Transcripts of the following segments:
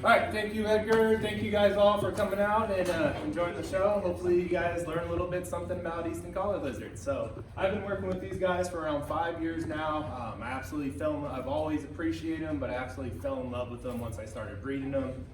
All right, thank you, Edgar. Thank you guys all for coming out and enjoying the show. Hopefully you guys learn a little bit something about eastern collar lizards. So I've been working with these guys for around 5 years now. I've always appreciated them, but I absolutely fell in love with them once I started breeding them.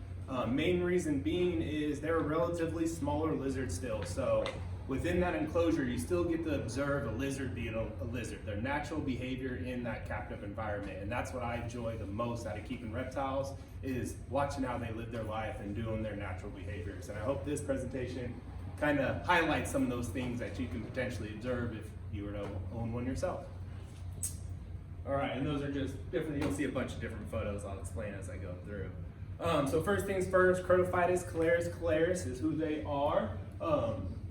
Main reason being is they're a relatively smaller lizard still. So within that enclosure, you still get to observe a lizard being a lizard, their natural behavior in that captive environment. And that's what I enjoy the most out of keeping reptiles, is watching how they live their life and doing their natural behaviors. And I hope this presentation kind of highlights some of those things that you can potentially observe if you were to own one yourself. All right, and those are just different, you'll see a bunch of different photos I'll explain as I go through. So first things first, Crotophytus calaris is who they are.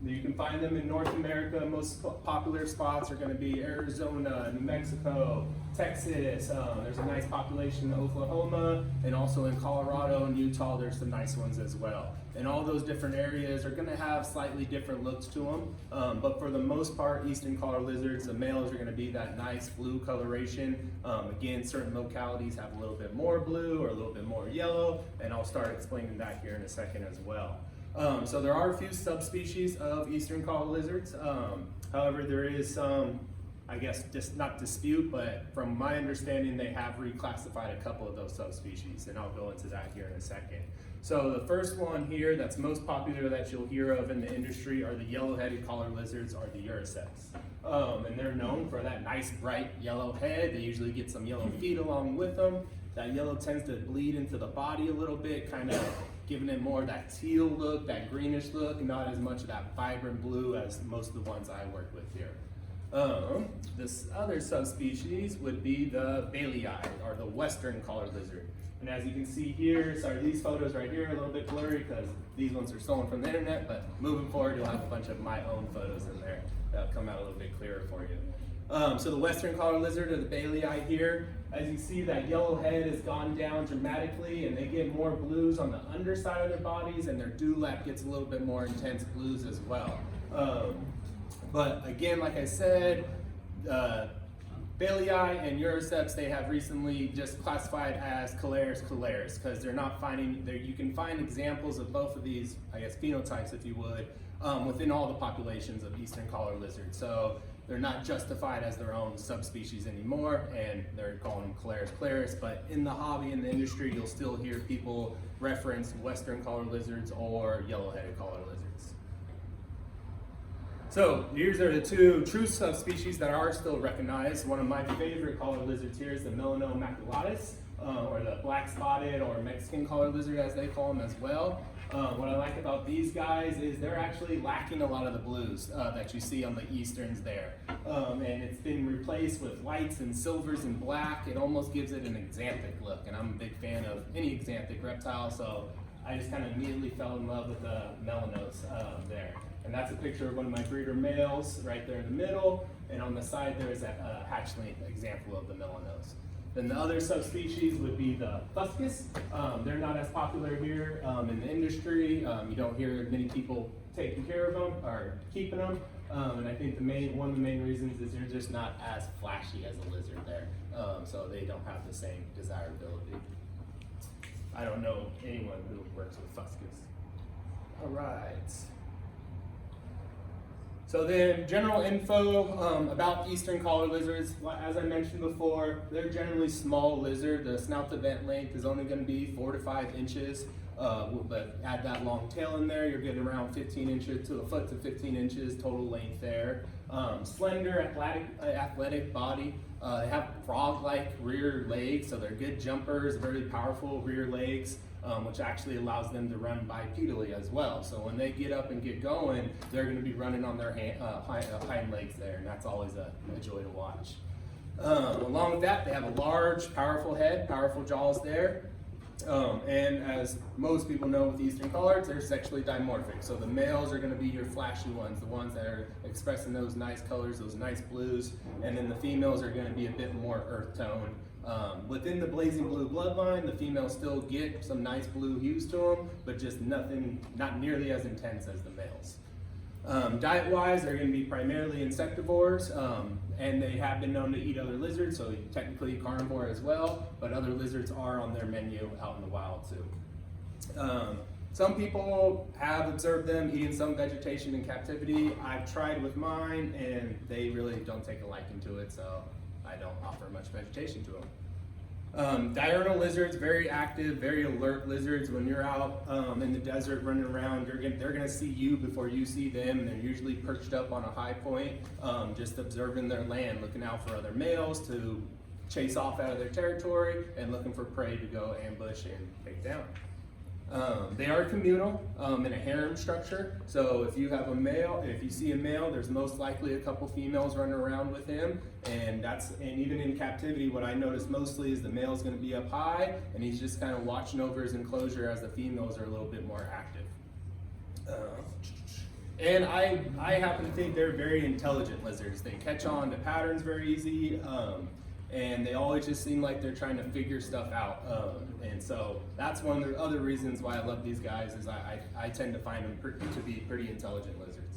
You can find them in North America. Most popular spots are going to be Arizona, New Mexico, Texas. There's a nice population in Oklahoma, and also in Colorado and Utah there's some nice ones as well. And all those different areas are going to have slightly different looks to them, but for the most part, eastern collar lizards, the males are going to be that nice blue coloration. Again, certain localities have a little bit more blue or a little bit more yellow, and I'll start explaining that here in a second as well. So there are a few subspecies of eastern collar lizards. However, there is some, I guess, just not dispute, but from my understanding, they have reclassified a couple of those subspecies, and I'll go into that here in a second. So the first one here that's most popular that you'll hear of in the industry are the yellow-headed collar lizards, or the Uriceps. And they're known for that nice bright yellow head. They usually get some yellow feet along with them. That yellow tends to bleed into the body a little bit, kind of giving it more of that teal look, that greenish look, not as much of that vibrant blue as most of the ones I work with here. This other subspecies would be the Bailey or the western collar lizard. And as you can see here, sorry, these photos right here are a little bit blurry because these ones are stolen from the internet, but moving forward, you'll have a bunch of my own photos in there that'll come out a little bit clearer for you. So the western collar lizard, or the Bailey here, as you see, that yellow head has gone down dramatically, and they get more blues on the underside of their bodies, and their dewlap gets a little bit more intense blues as well. But again, like I said, Bailey and Uriceps, they have recently just classified as calaris because they're not finding, you can find examples of both of these, I guess, phenotypes, if you would, within all the populations of eastern collar lizards. So they're not justified as their own subspecies anymore, and they're calling them calaris, but in the hobby, in the industry, you'll still hear people reference western collar lizards or yellow-headed collar lizards. So these are the two true subspecies that are still recognized. One of my favorite collar lizards here is the Melanoma maculatus, or the black spotted or Mexican collar lizard as they call them as well. What I like about these guys is they're actually lacking a lot of the blues that you see on the easterns there. And it's been replaced with whites and silvers and black. It almost gives it an axanthic look, and I'm a big fan of any axanthic reptile, so I just kind of immediately fell in love with the melanos there. And that's a picture of one of my breeder males right there in the middle, and on the side there is a hatchling example of the melanos. Then the other subspecies would be the fuscus. They're not as popular here in the industry. You don't hear many people taking care of them or keeping them. And I think one of the main reasons is they're just not as flashy as a lizard there. So they don't have the same desirability. I don't know anyone who works with fuscus. All right. So then, general info about eastern collar lizards. As I mentioned before, they're generally small lizard. The snout to vent length is only going to be 4 to 5 inches. But add that long tail in there, you're getting around 15 inches to a foot to 15 inches total length there. Slender, athletic body. They have frog-like rear legs, so they're good jumpers, very powerful rear legs. Which actually allows them to run bipedally as well. So when they get up and get going, they're going to be running on their hind legs there, and that's always a joy to watch. Along with that, they have a large, powerful head, powerful jaws there. And as most people know with eastern collards, they're sexually dimorphic. So the males are going to be your flashy ones, the ones that are expressing those nice colors, those nice blues, and then the females are going to be a bit more earth tone. Within the blazing blue bloodline, the females still get some nice blue hues to them, but just not nearly as intense as the males. Diet-wise, they're going to be primarily insectivores, and they have been known to eat other lizards, so technically carnivore as well, but other lizards are on their menu out in the wild too. Some people have observed them eating some vegetation in captivity. I've tried with mine and they really don't take a liking to it, so I don't offer much vegetation to them. Diurnal lizards, very active, very alert lizards. When you're out in the desert running around, they're gonna see you before you see them, and they're usually perched up on a high point, just observing their land, looking out for other males to chase off out of their territory and looking for prey to go ambush and take down. They are communal in a harem structure. So if you have a male, if you see a male, there's most likely a couple females running around with him. And even in captivity, what I notice mostly is the male's going to be up high, and he's just kind of watching over his enclosure as the females are a little bit more active. And I happen to think they're very intelligent lizards. They catch on to patterns very easy. And they always just seem like they're trying to figure stuff out. And so that's one of the other reasons why I love these guys, is I tend to find them to be pretty intelligent lizards.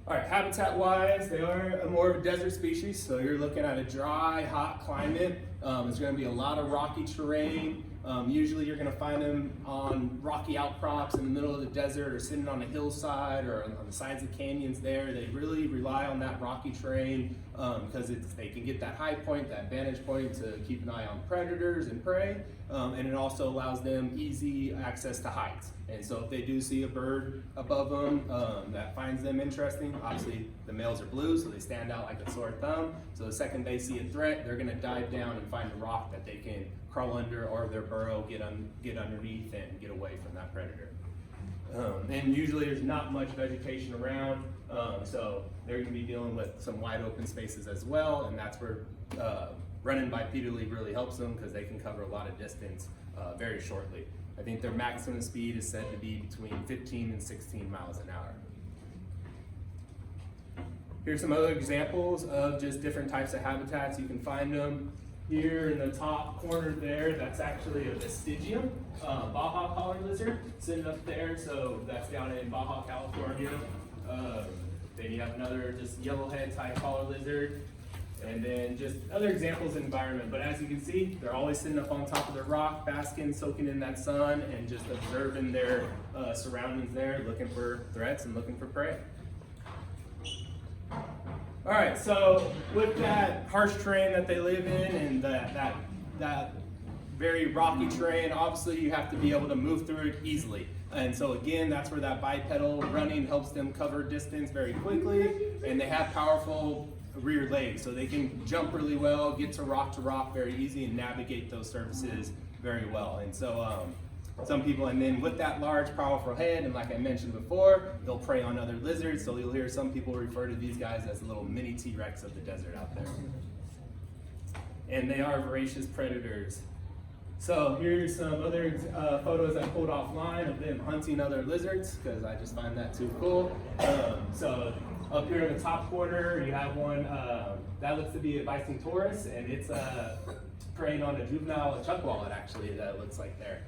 All right, habitat-wise, they are more of a desert species. So you're looking at a dry, hot climate. There's gonna be a lot of rocky terrain. Usually you're going to find them on rocky outcrops in the middle of the desert, or sitting on a hillside, or on the sides of canyons there. They really rely on that rocky terrain because they can get that high point, that vantage point to keep an eye on predators and prey, and it also allows them easy access to heights. And so if they do see a bird above them that finds them interesting, obviously the males are blue, so they stand out like a sore thumb. So the second they see a threat, they're going to dive down and find a rock that they can crawl under, or their burrow, get underneath and get away from that predator. And usually there's not much vegetation around, so they're going to be dealing with some wide open spaces as well, and that's where running bipedally really helps them, because they can cover a lot of distance very shortly. I think their maximum speed is said to be between 15 and 16 miles an hour. Here's some other examples of just different types of habitats. You can find them here in the top corner there. That's actually a vestigium, Baja collar lizard, sitting up there. So that's down in Baja, California. Then you have another just yellowhead type collar lizard. And then just other examples of environment. But as you can see, they're always sitting up on top of the rock, basking, soaking in that sun, and just observing their surroundings there, looking for threats and looking for prey. All right, so with that harsh terrain that they live in, and that very rocky terrain, obviously you have to be able to move through it easily. And so again, that's where that bipedal running helps them cover distance very quickly, and they have powerful rear legs, so they can jump really well, get to rock very easy, and navigate those surfaces very well. And so some people, and then with that large, powerful head, and like I mentioned before, they'll prey on other lizards. So you'll hear some people refer to these guys as the little mini T-Rex of the desert out there. And they are voracious predators. So here's some other photos I pulled offline of them hunting other lizards, because I just find that too cool. So up here in the top corner, you have one that looks to be a bison taurus, and it's preying on a juvenile chuck wallet, actually, that looks like there,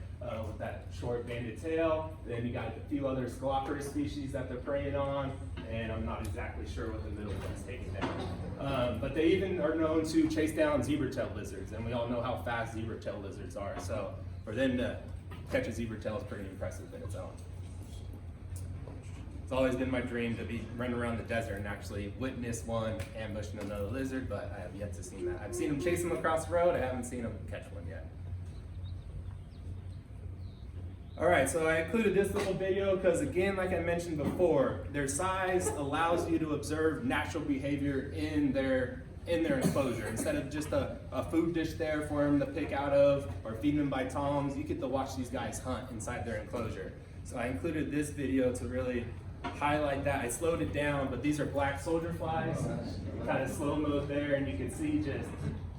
with that short banded tail. Then you got a few other Scoloporus species that they're preying on, and I'm not exactly sure what the middle one's taking down. But they even are known to chase down zebra-tailed lizards, and we all know how fast zebra-tailed lizards are. So for them to catch a zebra-tail is pretty impressive in its own. It's always been my dream to be running around the desert and actually witness one ambushing another lizard, but I have yet to see that. I've seen them chase them across the road. I haven't seen them catch one yet. All right, so I included this little video because, again, like I mentioned before, their size allows you to observe natural behavior in their enclosure. Instead of just a food dish there for them to pick out of, or feeding them by tongs, you get to watch these guys hunt inside their enclosure. So I included this video to really highlight that. I slowed it down, but these are black soldier flies, kind of slow mode there, and you can see just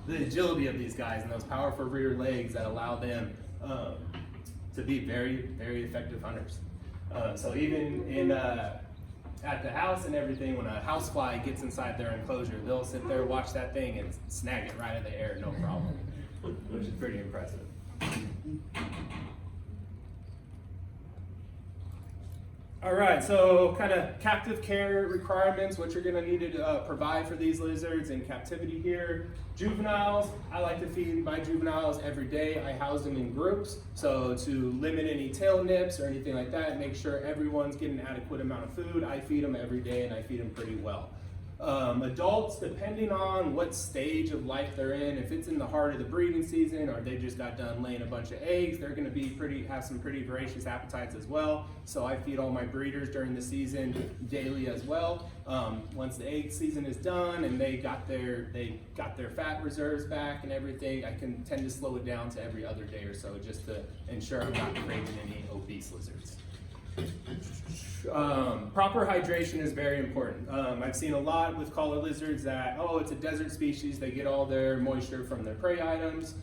the agility of these guys and those powerful rear legs that allow them to be very, very effective hunters. So even in at the house and everything, when a housefly gets inside their enclosure, they'll sit there, watch that thing, and snag it right in the air, no problem, which is pretty impressive. All right, so kind of captive care requirements, what you're gonna need to provide for these lizards in captivity here. Juveniles, I like to feed my juveniles every day. I house them in groups, so to limit any tail nips or anything like that, make sure everyone's getting an adequate amount of food. I feed them every day and I feed them pretty well. Adults, depending on what stage of life they're in, if it's in the heart of the breeding season or they just got done laying a bunch of eggs, they're going to have some pretty voracious appetites as well. So I feed all my breeders during the season daily as well. Once the egg season is done and they got their fat reserves back and everything, I can tend to slow it down to every other day or so just to ensure I'm not creating any obese lizards. Proper hydration is very important. I've seen a lot with collar lizards that, oh, it's a desert species, they get all their moisture from their prey items,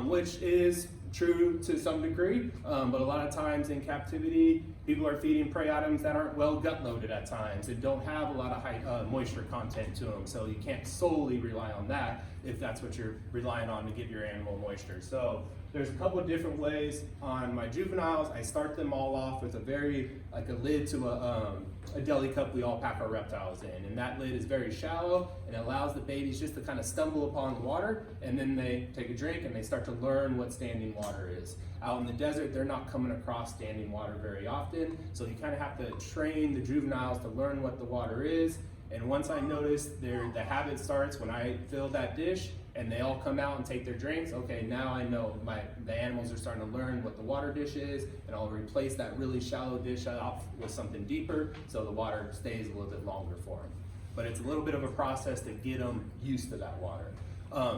which is true to some degree, but a lot of times in captivity, people are feeding prey items that aren't well gut loaded at times and don't have a lot of high moisture content to them, so you can't solely rely on that if that's what you're relying on to give your animal moisture. So there's a couple of different ways on my juveniles. I start them all off with like a lid to a deli cup we all pack our reptiles in, and that lid is very shallow and it allows the babies just to kind of stumble upon the water, and then they take a drink and they start to learn what standing water is. Out in the desert, they're not coming across standing water very often, so you kind of have to train the juveniles to learn what the water is. And once I notice the habit starts when I fill that dish and they all come out and take their drinks, okay, now I know the animals are starting to learn what the water dish is, and I'll replace that really shallow dish off with something deeper so the water stays a little bit longer for them. But it's a little bit of a process to get them used to that water.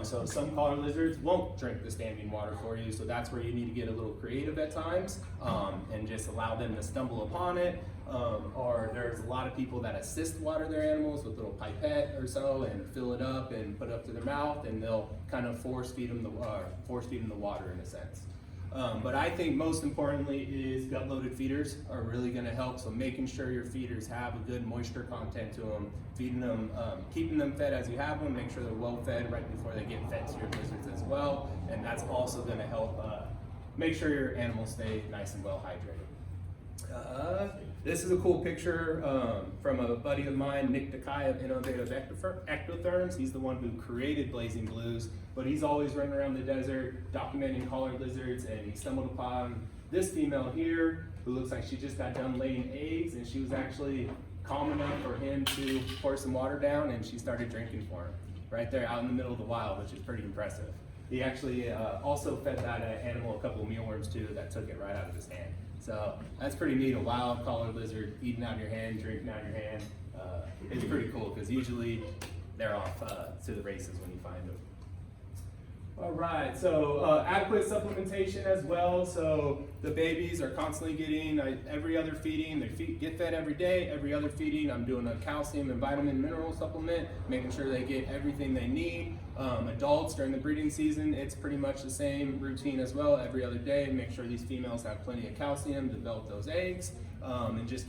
So some collar lizards won't drink the standing water for you, so that's where you need to get a little creative at times and just allow them to stumble upon it. Or there's a lot of people that assist water their animals with a little pipette or so and fill it up and put it up to their mouth, and they'll kind of force feed them the water in a sense. But I think most importantly is gut-loaded feeders are really going to help. So making sure your feeders have a good moisture content to them, feeding them, keeping them fed as you have them, make sure they're well fed right before they get fed to your lizards as well. And that's also going to help make sure your animals stay nice and well hydrated. This is a cool picture from a buddy of mine, Nick Takai of Innovative Ectotherms. He's the one who created Blazing Blues, but he's always running around the desert documenting collared lizards, and he stumbled upon this female here who looks like she just got done laying eggs, and she was actually calm enough for him to pour some water down, and she started drinking for him right there out in the middle of the wild, which is pretty impressive. He actually also fed that animal a couple of mealworms too that took it right out of his hand. So that's pretty neat, a wild collared lizard eating out of your hand, drinking out of your hand. It's pretty cool because usually they're off to the races when you find them. All right, so adequate supplementation as well. So the babies are constantly getting every other feeding. They get fed every day. Every other feeding, I'm doing a calcium and vitamin mineral supplement, making sure they get everything they need. Adults during the breeding season, it's pretty much the same routine as well. Every other day, make sure these females have plenty of calcium to develop those eggs, and just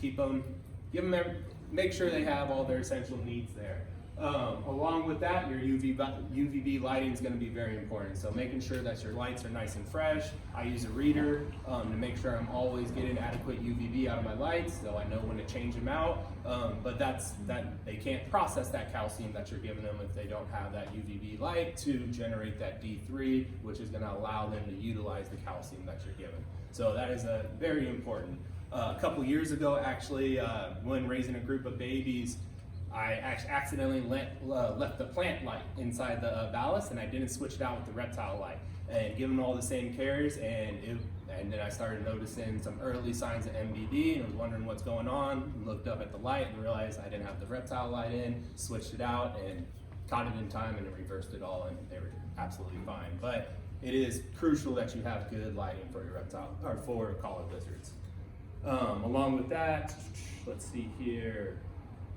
make sure they have all their essential needs there. Along with that, your UVB lighting is going to be very important. So making sure that your lights are nice and fresh. I use a reader to make sure I'm always getting adequate UVB out of my lights, so I know when to change them out. But they can't process that calcium that you're giving them if they don't have that UVB light to generate that D3, which is going to allow them to utilize the calcium that you're giving. So that is very important. A couple years ago, actually, when raising a group of babies, I actually accidentally left the plant light inside the ballast, and I didn't switch it out with the reptile light. And given all the same cares, and then I started noticing some early signs of MBD, and I was wondering what's going on. Looked up at the light and realized I didn't have the reptile light in. Switched it out and caught it in time, and it reversed it all, and they were absolutely fine. But it is crucial that you have good lighting for your reptile or for collared lizards. Along with that, let's see here.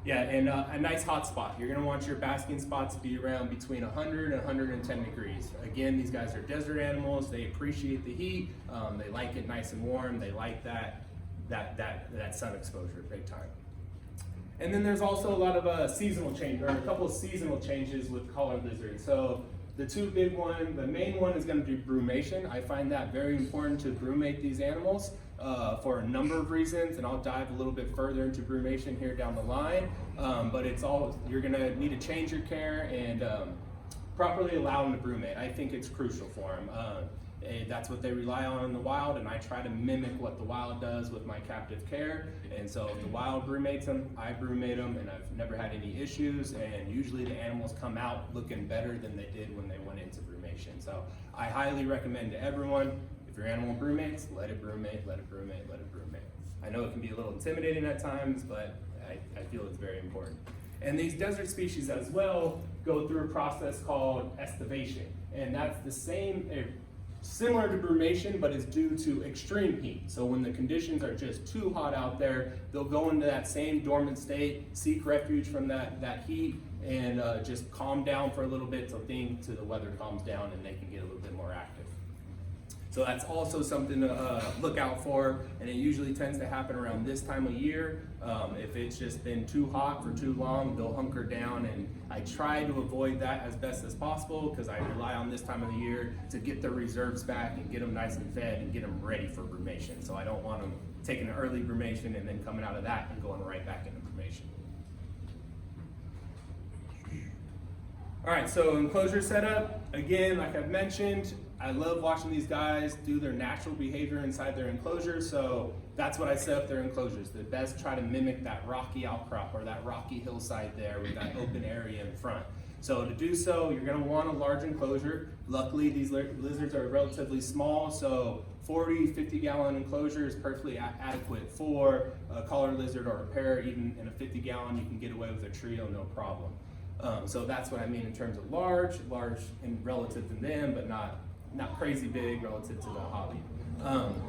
Yeah, and a nice hot spot. You're gonna want your basking spots to be around between 100 and 110 degrees. Again, these guys are desert animals. They appreciate the heat. They like it nice and warm. They like that sun exposure big time. And then there's also a lot of a couple of seasonal changes with collared lizards. So the two big ones, the main one is going to be brumation. I find that very important to brumate these animals for a number of reasons, and I'll dive a little bit further into brumation here down the line. But it's all, you're going to need to change your care and properly allow them to brumate. I think it's crucial for them. That's what they rely on in the wild, and I try to mimic what the wild does with my captive care. And so if the wild brumates them, I brumate them, and I've never had any issues, and usually the animals come out looking better than they did when they went into brumation. So I highly recommend to everyone, if your animal brumates, let it brumate, let it brumate, let it brumate. I know it can be a little intimidating at times, but I feel it's very important. And these desert species as well go through a process called estivation, and that's the same, similar to brumation, but it's due to extreme heat. So when the conditions are just too hot out there, they'll go into that same dormant state, seek refuge from that heat, and just calm down for a little bit till the weather calms down and they can get a little bit more active. So that's also something to look out for, and it usually tends to happen around this time of year. If it's just been too hot for too long, they'll hunker down, and I try to avoid that as best as possible because I rely on this time of the year to get their reserves back and get them nice and fed and get them ready for brumation. So I don't want them taking an early brumation and then coming out of that and going right back into brumation. All right, so enclosure setup, again, like I've mentioned, I love watching these guys do their natural behavior inside their enclosure, so that's what I set up their enclosures. The best try to mimic that rocky outcrop or that rocky hillside there with that open area in front. So to do so, you're gonna want a large enclosure. Luckily, these lizards are relatively small, so 40, 50-gallon enclosure is perfectly adequate for a collar lizard or a pair. Even in a 50-gallon, you can get away with a trio, no problem. So that's what I mean in terms of large in relative to them, but not crazy big relative to the hobby.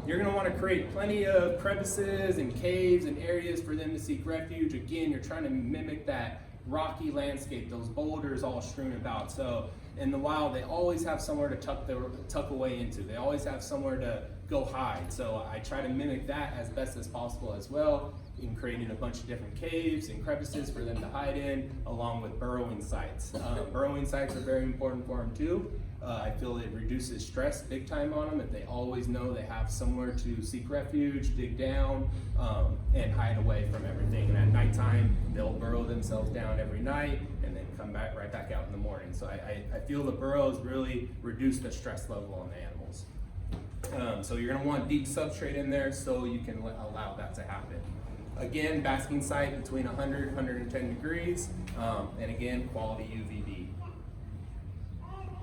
You're going to want to create plenty of crevices and caves and areas for them to seek refuge. Again, you're trying to mimic that rocky landscape, those boulders all strewn about. So in the wild, they always have somewhere to tuck away into. They always have somewhere to go hide. So I try to mimic that as best as possible as well, in creating a bunch of different caves and crevices for them to hide in, along with burrowing sites. Burrowing sites are very important for them too. I feel it reduces stress big time on them if they always know they have somewhere to seek refuge, dig down, and hide away from everything. And at nighttime, they'll burrow themselves down every night and then come back right back out in the morning. So I feel the burrows really reduce the stress level on the animals. So you're gonna want deep substrate in there so you can allow that to happen. Again, basking site between 100 and 110 degrees, and again, quality UVB.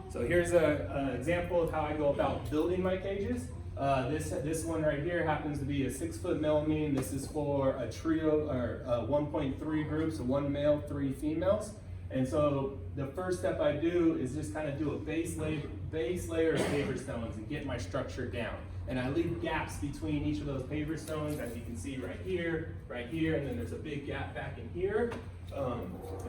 So here's an example of how I go about building my cages. This one right here happens to be a 6-foot melamine. This is for a trio or 1.3 groups, so 1 male, 3 females. And so the first step I do is just kind of do a base layer of paver stones and get my structure down. And I leave gaps between each of those paver stones, as you can see right here, and then there's a big gap back in here.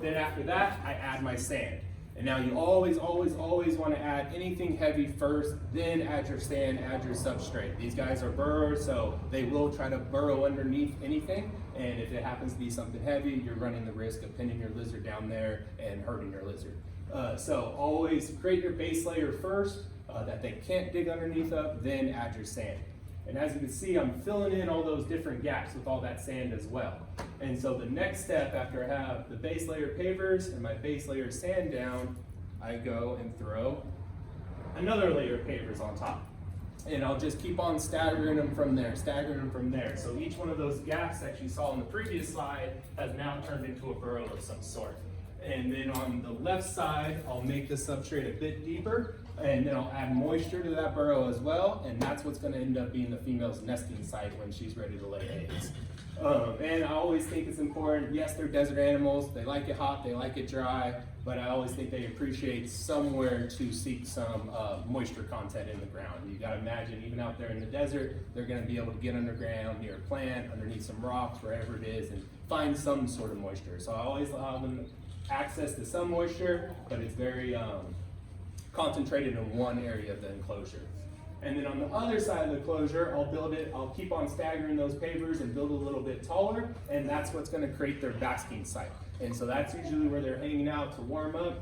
Then after that, I add my sand. And now you always want to add anything heavy first, then add your sand, add your substrate. These guys are burrowers, so they will try to burrow underneath anything. And if it happens to be something heavy, you're running the risk of pinning your lizard down there and hurting your lizard. So always create your base layer first that they can't dig underneath of, then add your sand. And as you can see, I'm filling in all those different gaps with all that sand as well. And so the next step, after I have the base layer pavers and my base layer sand down, I go and throw another layer of pavers on top. And I'll just keep on staggering them from there. So each one of those gaps that you saw on the previous slide has now turned into a burrow of some sort. And then on the left side, I'll make the substrate a bit deeper, and then I'll add moisture to that burrow as well, and that's what's going to end up being the female's nesting site when she's ready to lay eggs. And I always think it's important, yes, they're desert animals, they like it hot, they like it dry, but I always think they appreciate somewhere to seek some moisture content in the ground. You got to imagine, even out there in the desert, they're going to be able to get underground, near a plant, underneath some rocks, wherever it is, and find some sort of moisture. So I always allow them access to some moisture, but it's very concentrated in one area of the enclosure. And then on the other side of the enclosure, I'll keep on staggering those pavers and build a little bit taller, and that's what's going to create their basking site. And so that's usually where they're hanging out to warm up.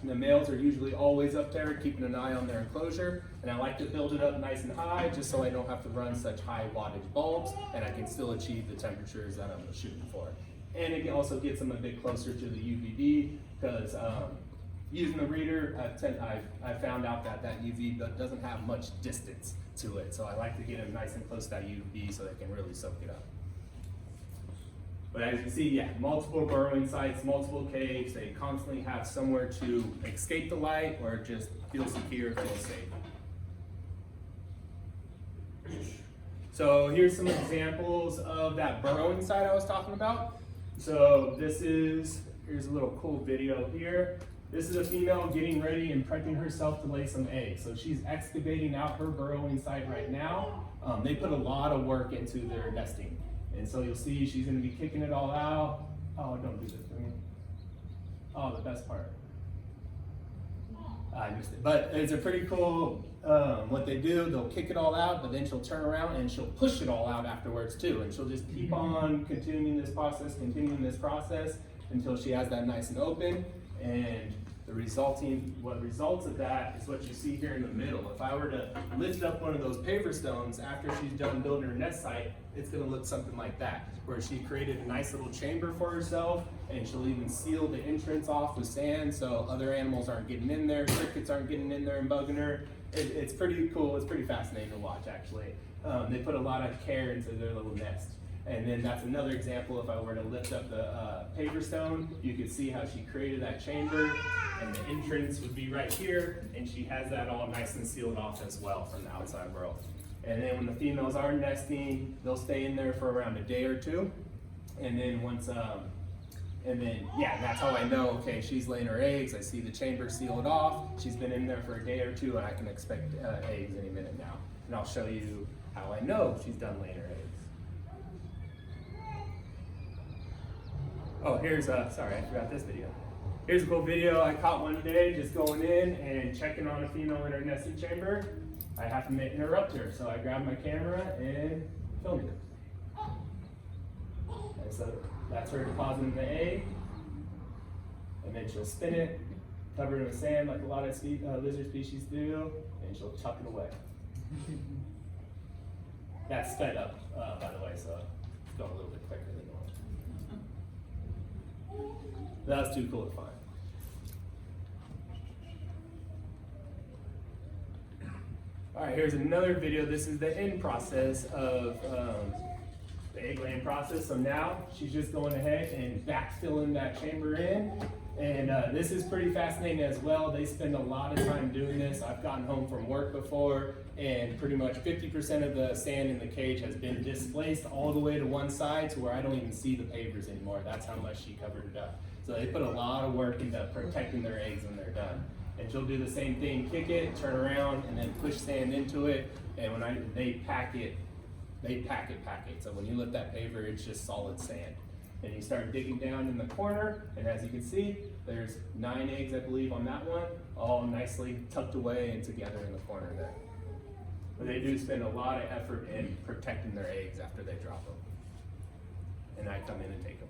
The males are usually always up there keeping an eye on their enclosure, and I like to build it up nice and high just so I don't have to run such high wattage bulbs and I can still achieve the temperatures that I'm shooting for. And it also gets them a bit closer to the UVB because using the reader, I found out that UV doesn't have much distance to it, so I like to get them nice and close to that UV so they can really soak it up. But as you see, yeah, multiple burrowing sites, multiple caves. They constantly have somewhere to escape the light or just feel secure, feel safe. So here's some examples of that burrowing site I was talking about. So here's a little cool video here. This is a female getting ready and prepping herself to lay some eggs. So she's excavating out her burrowing site right now. They put a lot of work into their nesting. And so you'll see she's gonna be kicking it all out. Oh, don't do this for me. Oh, the best part. I missed it. But it's a pretty cool, what they do, they'll kick it all out, but then she'll turn around and she'll push it all out afterwards too. And she'll just keep on continuing this process until she has that nice and open. And what results of that is what you see here in the middle. If I were to lift up one of those paver stones after she's done building her nest site, it's gonna look something like that, where she created a nice little chamber for herself, and she'll even seal the entrance off with sand so other animals aren't getting in there, crickets aren't getting in there and bugging her. It's pretty cool, it's pretty fascinating to watch actually. They put a lot of care into their little nest. And then that's another example. If I were to lift up the paver stone, you could see how she created that chamber, and the entrance would be right here, and she has that all nice and sealed off as well from the outside world. And then when the females are nesting, they'll stay in there for around a day or two. And then that's how I know, okay, she's laying her eggs. I see the chamber sealed off. She's been in there for a day or two, and I can expect eggs any minute now. And I'll show you how I know she's done laying her eggs. Oh, sorry, I forgot this video. Here's a cool video I caught one day just going in and checking on a female in her nesting chamber. I have to interrupt her, so I grabbed my camera and filmed it. And so that's her depositing the egg, and then she'll spin it, cover it with sand like a lot of lizard species do, and she'll tuck it away. That's sped up, by the way, so it's going a little bit quicker than normal. That was too cool to find. All right, here's another video. This is the end process of the egg laying process. So now she's just going ahead and backfilling that chamber in. And this is pretty fascinating as well. They spend a lot of time doing this. I've gotten home from work before, and pretty much 50% of the sand in the cage has been displaced all the way to one side to where I don't even see the pavers anymore. That's how much she covered it up. So they put a lot of work into protecting their eggs when they're done. And she'll do the same thing, kick it, turn around, and then push sand into it. And when they pack it. So when you lift that paver, it's just solid sand. And you start digging down in the corner, and as you can see, there's 9 eggs, I believe, on that one, all nicely tucked away and together in the corner there. But they do spend a lot of effort in protecting their eggs after they drop them. And I come in and take them.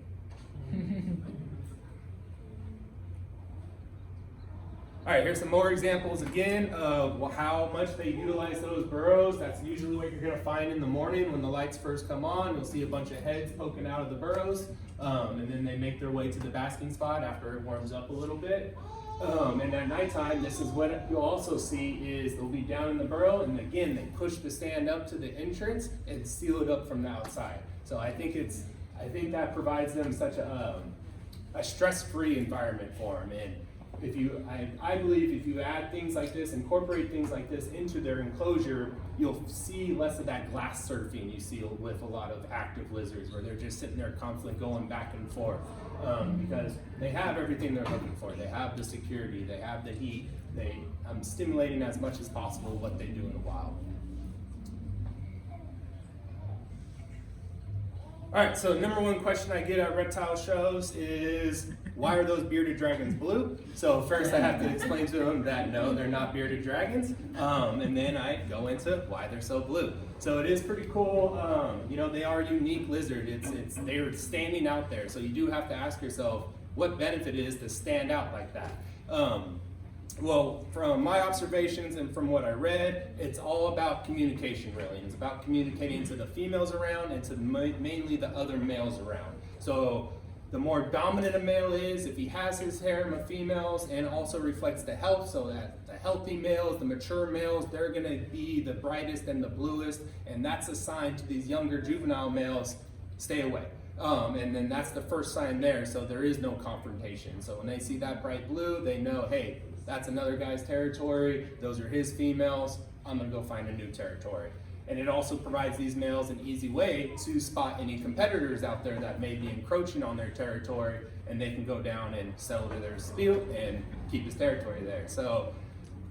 All right, here's some more examples again of how much they utilize those burrows. That's usually what you're gonna find in the morning when the lights first come on. You'll see a bunch of heads poking out of the burrows, and then they make their way to the basking spot after it warms up a little bit. And at nighttime, this is what you'll also see is they'll be down in the burrow, and again, they push the sand up to the entrance and seal it up from the outside. So I think that provides them such a stress-free environment for them. And I believe if you add things like this, incorporate things like this into their enclosure, you'll see less of that glass surfing you see with a lot of active lizards where they're just sitting there constantly going back and forth because they have everything they're looking for. They have the security, they have the heat, I'm stimulating as much as possible what they do in the wild. All right, so number one question I get at reptile shows is, why are those bearded dragons blue? So first I have to explain to them that no, they're not bearded dragons, and then I go into why they're so blue. So it is pretty cool. You know, they are a unique lizard. They're standing out there, so you do have to ask yourself what benefit it is to stand out like that. Well, from my observations and from what I read, it's all about communication, really. It's about communicating to the females around and to mainly the other males around. So the more dominant a male is, if he has his harem of females, and also reflects the health, so that the healthy males, the mature males, they're gonna be the brightest and the bluest, and that's a sign to these younger juvenile males, stay away. And then that's the first sign there, so there is no confrontation. So when they see that bright blue, they know, hey, that's another guy's territory, those are his females, I'm gonna go find a new territory. And it also provides these males an easy way to spot any competitors out there that may be encroaching on their territory, and they can go down and settle to their dispute and keep his territory there. So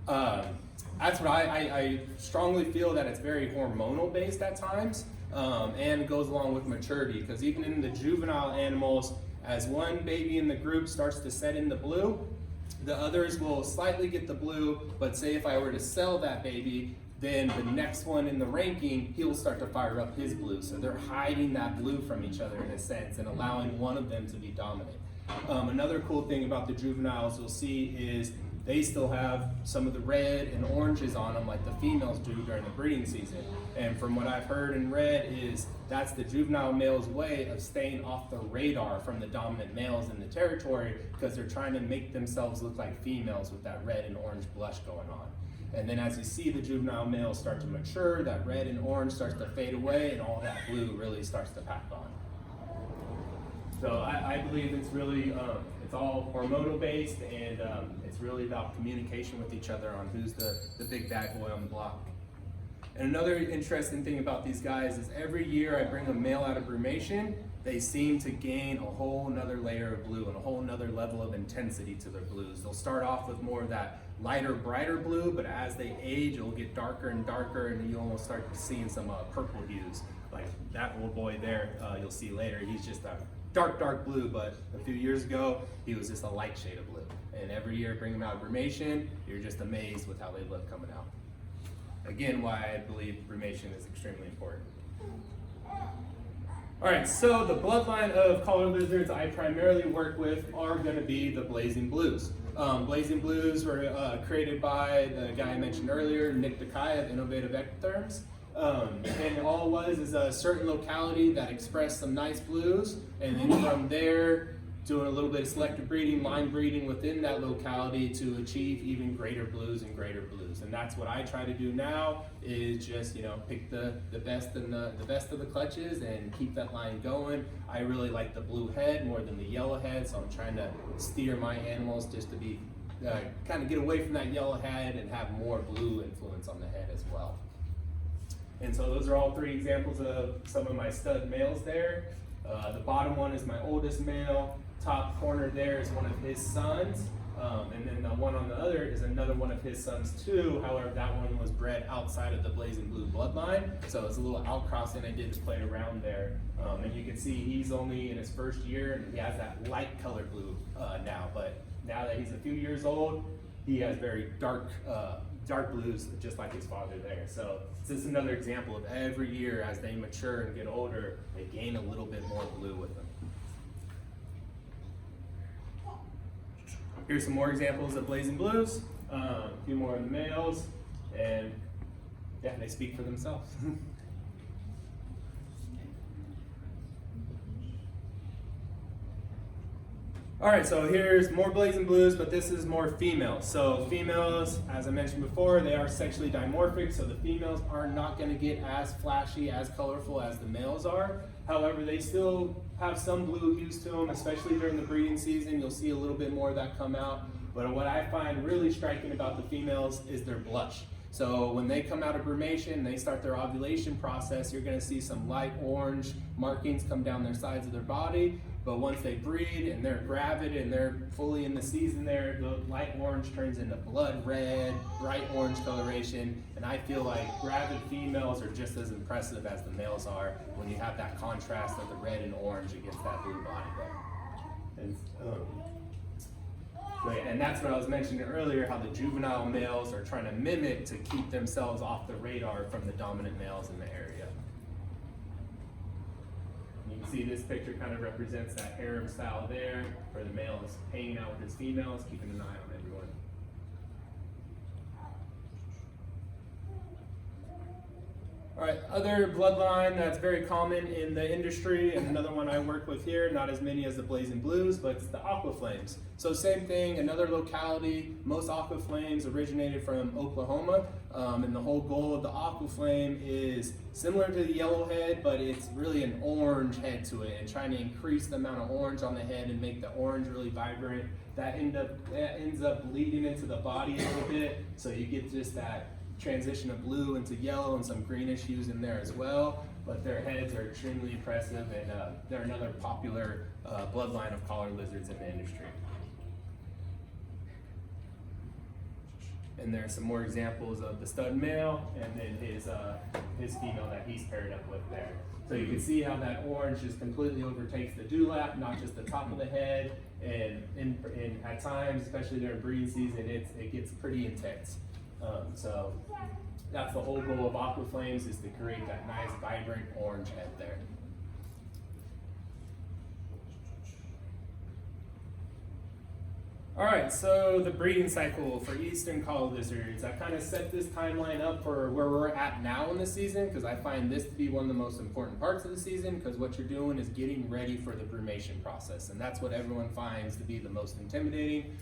that's what I strongly feel that it's very hormonal based at times, and goes along with maturity, because even in the juvenile animals, as one baby in the group starts to set in the blue, the others will slightly get the blue, but say if I were to sell that baby, then the next one in the ranking, he'll start to fire up his blue. So they're hiding that blue from each other in a sense and allowing one of them to be dominant. Another cool thing about the juveniles you'll see is they still have some of the red and oranges on them like the females do during the breeding season. And from what I've heard and read is that's the juvenile male's way of staying off the radar from the dominant males in the territory, because they're trying to make themselves look like females with that red and orange blush going on. And then as you see the juvenile males start to mature, that red and orange starts to fade away and all that blue really starts to pack on. So I believe it's really, it's all hormonal based, and it's really about communication with each other on who's the big bad boy on the block. And another interesting thing about these guys is every year I bring a male out of brumation, they seem to gain a whole nother layer of blue and a whole nother level of intensity to their blues. They'll start off with more of that lighter, brighter blue, but as they age, it'll get darker and darker, and you almost start seeing some purple hues. Like that little boy there, you'll see later, he's just a dark blue, but a few years ago, he was just a light shade of blue. And every year, bring them out of brumation, you're just amazed with how they look coming out. Again, why I believe brumation is extremely important. All right, so the bloodline of collar lizards I primarily work with are going to be the blazing blues. Blazing blues were created by the guy I mentioned earlier, Nick Dakaya of Innovative Ectotherms. And all it was is a certain locality that expressed some nice blues, and then from there, doing a little bit of selective breeding, line breeding within that locality to achieve even greater blues and greater blues. And that's what I try to do now, is just, you know, pick the best and the best of the clutches and keep that line going. I really like the blue head more than the yellow head, so I'm trying to steer my animals just to be, kind of get away from that yellow head and have more blue influence on the head as well. And so those are all three examples of some of my stud males there. The bottom one is my oldest male. Top corner there is one of his sons. And then the one on the other is another one of his sons too. However, that one was bred outside of the blazing blue bloodline. So it's a little outcrossing I did to play around there. And you can see he's only in his first year and he has that light color blue now. But now that he's a few years old, he has very dark blues, just like his father there. So this is another example of every year as they mature and get older, they gain a little bit more blue with them. Here's some more examples of blazing blues. A few more of the males, and yeah, they speak for themselves. All right, so here's more blazing blues, but this is more females. So females, as I mentioned before, they are sexually dimorphic, so the females are not gonna get as flashy, as colorful as the males are. However, they still have some blue hues to them, especially during the breeding season. You'll see a little bit more of that come out. But what I find really striking about the females is their blush. So when they come out of brumation, they start their ovulation process, you're gonna see some light orange markings come down their sides of their body. But once they breed and they're gravid and they're fully in the season there, the light orange turns into blood red, bright orange coloration. And I feel like gravid females are just as impressive as the males are when you have that contrast of the red and orange against that blue body there. And that's what I was mentioning earlier, how the juvenile males are trying to mimic to keep themselves off the radar from the dominant males in the area. You can see this picture kind of represents that harem style there, where the male is hanging out with his females, keeping an eye on everyone. All right, other bloodline that's very common in the industry, and another one I work with here, not as many as the Blazing Blues, but it's the Aqua Flames. So same thing, another locality. Most Aqua Flames originated from Oklahoma, and the whole goal of the Aqua Flame is similar to the yellowhead, but it's really an orange head to it, and trying to increase the amount of orange on the head and make the orange really vibrant. That ends up bleeding into the body a little bit, so you get just that transition of blue into yellow and some greenish hues in there as well. But their heads are extremely impressive, and they're another popular bloodline of collar lizards in the industry. And there's some more examples of the stud male and then his female that he's paired up with there. So you can see how that orange just completely overtakes the dewlap, not just the top of the head, and at times, especially during breeding season, it gets pretty intense. So that's the whole goal of Aqua Flames, is to create that nice, vibrant orange head there. All right, so the breeding cycle for eastern collar lizards. I kind of set this timeline up for where we're at now in the season, because I find this to be one of the most important parts of the season, because what you're doing is getting ready for the brumation process, and that's what everyone finds to be the most intimidating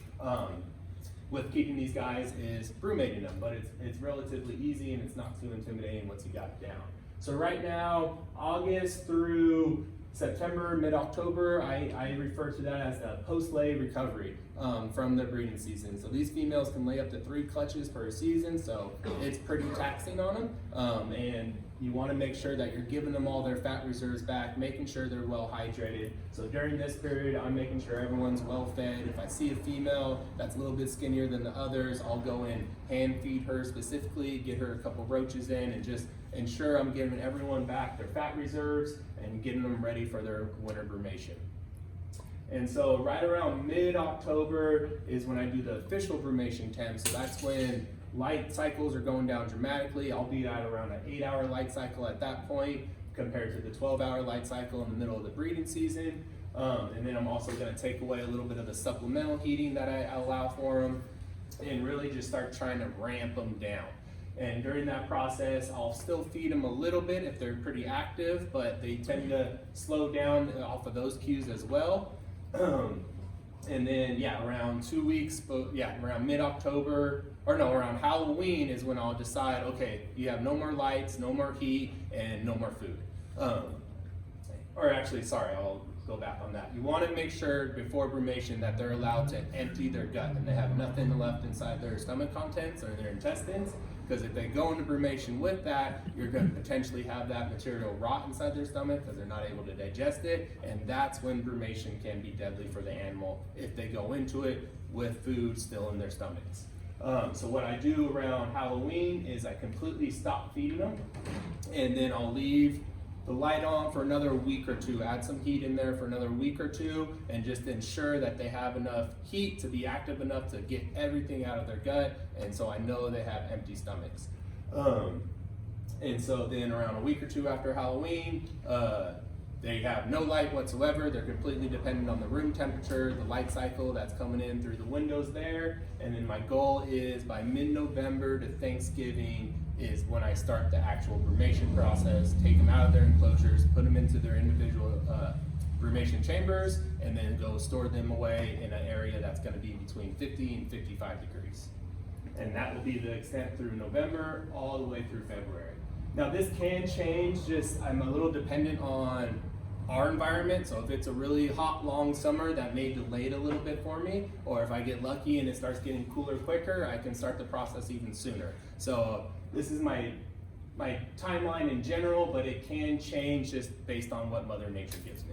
with keeping these guys, is brumating them, but it's relatively easy and it's not too intimidating once you got it down. So right now, August through September, mid-October, I refer to that as the post-lay recovery from the breeding season. So these females can lay up to 3 clutches per season, so it's pretty taxing on them. And you want to make sure that you're giving them all their fat reserves back, making sure they're well hydrated. So during this period, I'm making sure everyone's well fed. If I see a female that's a little bit skinnier than the others, I'll go and hand feed her specifically, get her a couple roaches in, and just ensure I'm giving everyone back their fat reserves and getting them ready for their winter brumation. And so right around mid-October is when I do the official brumation temp. So that's when light cycles are going down dramatically. I'll be at around an 8-hour light cycle at that point, compared to the 12-hour light cycle in the middle of the breeding season. And then I'm also going to take away a little bit of the supplemental heating that I allow for them, and really just start trying to ramp them down. And during that process, I'll still feed them a little bit if they're pretty active, but they tend to slow down off of those cues as well. And then, around 2 weeks, around mid-October, around Halloween is when I'll decide, okay, you have no more lights, no more heat, and no more food. I'll go back on that. You want to make sure before brumation that they're allowed to empty their gut and they have nothing left inside their stomach contents or their intestines. Because if they go into brumation with that, you're going to potentially have that material rot inside their stomach because they're not able to digest it, and that's when brumation can be deadly for the animal if they go into it with food still in their stomachs. So what I do around Halloween is I completely stop feeding them, and then I'll leave the light on for another week or two, add some heat in there for another week or two, and just ensure that they have enough heat to be active enough to get everything out of their gut, and so I know they have empty stomachs. And so then around a week or two after Halloween, they have no light whatsoever. They're completely dependent on the room temperature, the light cycle that's coming in through the windows there, and then my goal is by mid-November to Thanksgiving is when I start the actual brumation process, take them out of their enclosures, put them into their individual brumation chambers, and then go store them away in an area that's going to be between 50 and 55 degrees. And that will be the extent through November all the way through February. Now this can change, just I'm a little dependent on our environment, so if it's a really hot, long summer, that may delay it a little bit for me, or if I get lucky and it starts getting cooler quicker, I can start the process even sooner. So this is my timeline in general, but it can change just based on what Mother Nature gives me.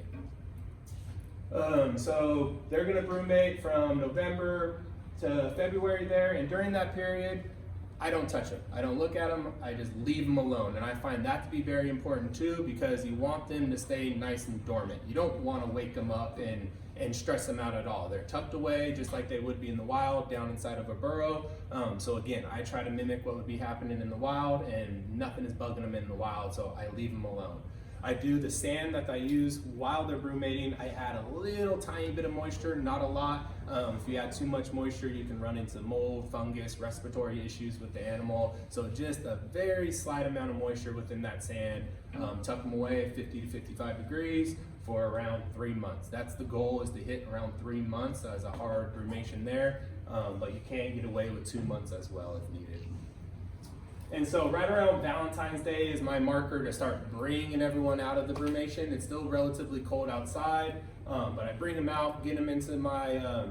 So they're gonna brumate from November to February there, and during that period, I don't touch them. I don't look at them, I just leave them alone. And I find that to be very important too, because you want them to stay nice and dormant. You don't want to wake them up and stress them out at all. They're tucked away just like they would be in the wild, down inside of a burrow. So again, I try to mimic what would be happening in the wild, and nothing is bugging them in the wild, so I leave them alone. I do the sand that I use while they're brood mating. I add a little tiny bit of moisture, not a lot. If you add too much moisture, you can run into mold, fungus, respiratory issues with the animal. So just a very slight amount of moisture within that sand. Tuck them away at 50 to 55 degrees for around 3 months. That's the goal, is to hit around 3 months as a hard brumation there. But you can get away with 2 months as well if needed. And so right around Valentine's Day is my marker to start bringing everyone out of the brumation. It's still relatively cold outside, but I bring them out, get them into my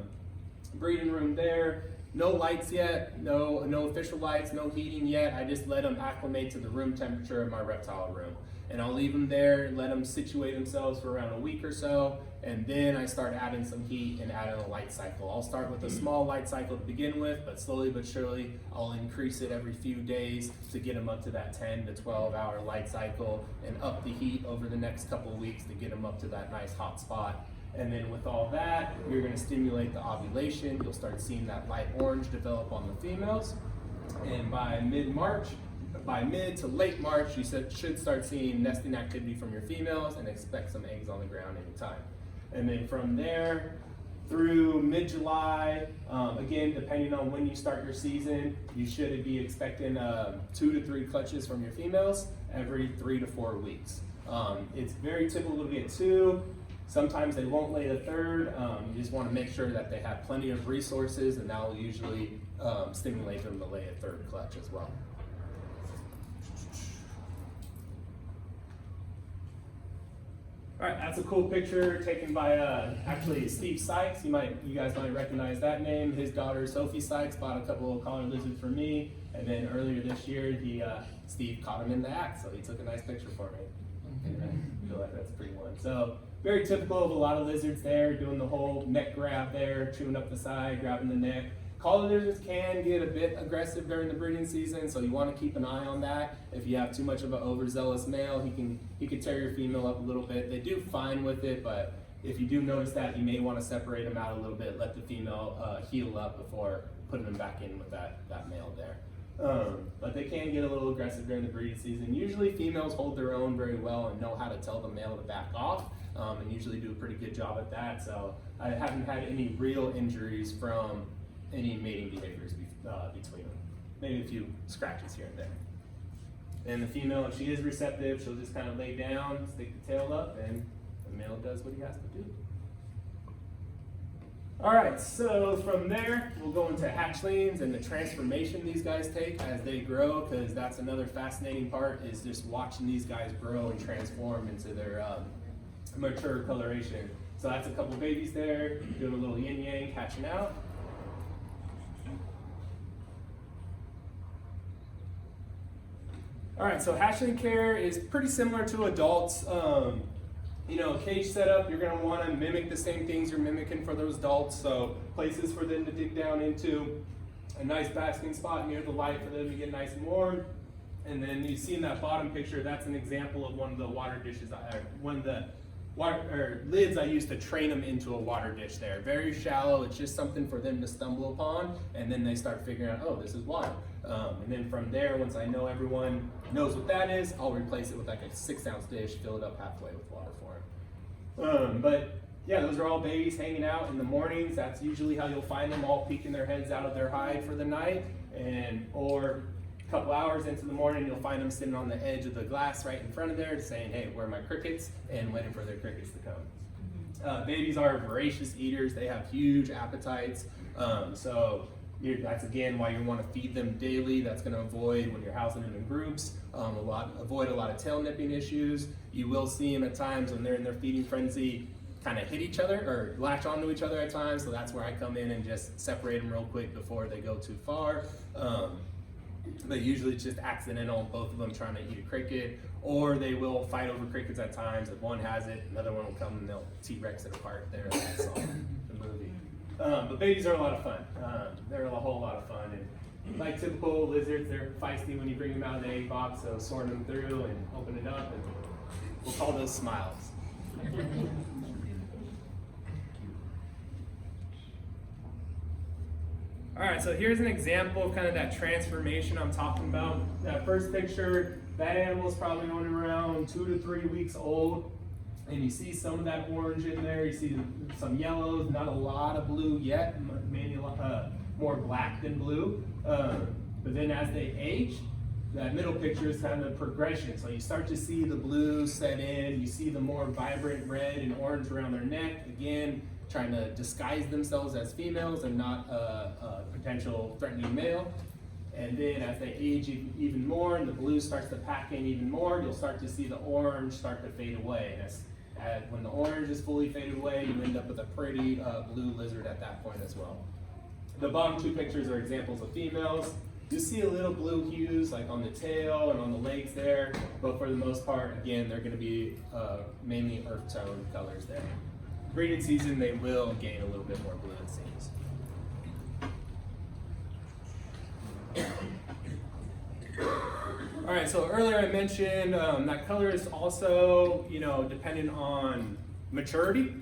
breeding room there. No lights yet, no official lights, no heating yet. I just let them acclimate to the room temperature of my reptile room. And I'll leave them there, let them situate themselves for around a week or so, and then I start adding some heat and adding a light cycle. I'll start with a small light cycle to begin with, but slowly but surely I'll increase it every few days to get them up to that 10 to 12 hour light cycle, and up the heat over the next couple of weeks to get them up to that nice hot spot. And then with all that, you're going to stimulate the ovulation. You'll start seeing that light orange develop on the females, and by mid to late March, you should start seeing nesting activity from your females, and expect some eggs on the ground anytime. And then from there through mid-July, again, depending on when you start your season, you should be expecting 2 to 3 clutches from your females every 3 to 4 weeks. It's very typical to get 2. Sometimes they won't lay the 3rd. You just want to make sure that they have plenty of resources, and that will usually stimulate them to lay a 3rd clutch as well. All right, that's a cool picture taken by actually Steve Sykes. You guys might recognize that name. His daughter Sophie Sykes bought a couple of collar lizards for me, and then earlier this year, Steve caught him in the act, so he took a nice picture for me. And I feel like that's a pretty one. So very typical of a lot of lizards there, doing the whole neck grab there, chewing up the side, grabbing the neck. Collar lizards can get a bit aggressive during the breeding season, so you want to keep an eye on that. If you have too much of an overzealous male, he can tear your female up a little bit. They do fine with it, but if you do notice that, you may want to separate them out a little bit, let the female heal up before putting them back in with that male there. But they can get a little aggressive during the breeding season. Usually females hold their own very well and know how to tell the male to back off, and usually do a pretty good job at that. So I haven't had any real injuries from any mating behaviors between them. Maybe a few scratches here and there. And the female, if she is receptive, she'll just kind of lay down, stick the tail up, and the male does what he has to do. All right, so from there, we'll go into hatchlings and the transformation these guys take as they grow, because that's another fascinating part, is just watching these guys grow and transform into their mature coloration. So that's a couple babies there, doing a little yin-yang, hatching out. All right, so hatchling care is pretty similar to adults. Cage setup, you're going to want to mimic the same things you're mimicking for those adults. So places for them to dig down into, a nice basking spot near the light for them to get nice and warm. And then you see in that bottom picture, that's an example of one of the water dishes, one of the lids I used to train them into a water dish there. Very shallow, it's just something for them to stumble upon, and then they start figuring out, oh, this is water. And then from there, once I know everyone knows what that is, I'll replace it with like a 6-ounce dish, fill it up halfway with water for them. But yeah, those are all babies hanging out in the mornings. That's usually how you'll find them, all peeking their heads out of their hide for the night, or a couple hours into the morning, you'll find them sitting on the edge of the glass right in front of there saying, hey, where are my crickets? And waiting for their crickets to come. Babies are voracious eaters. They have huge appetites. That's again why you want to feed them daily. That's going to avoid, when you're housing them in groups, avoid a lot of tail nipping issues. You will see them at times when they're in their feeding frenzy kind of hit each other or latch onto each other at times. So that's where I come in and just separate them real quick before they go too far. But usually it's just accidental, both of them trying to eat a cricket, or they will fight over crickets at times. If one has it, another one will come and they'll T-Rex it apart there. That's all the movie. But babies are a lot of fun. They're a whole lot of fun. And like typical lizards, they're feisty when you bring them out of the egg box, so sort them through and open it up, and we'll call those smiles. All right, so here's an example of kind of that transformation I'm talking about. That first picture, that animal's probably only around 2 to 3 weeks old. And you see some of that orange in there, you see some yellows, not a lot of blue yet, mainly more black than blue. But then as they age, that middle picture is kind of progression. So you start to see the blue set in, you see the more vibrant red and orange around their neck, again, trying to disguise themselves as females and not a potential threatening male. And then as they age even more and the blue starts to pack in even more, you'll start to see the orange start to fade away. And when the orange is fully faded away, you end up with a pretty blue lizard at that point as well. The bottom two pictures are examples of females. You see a little blue hues like on the tail and on the legs there, but for the most part, again, they're going to be mainly earth tone colors there. Breeding season, they will gain a little bit more blue, it seems. All right, so earlier I mentioned that color is also, dependent on maturity.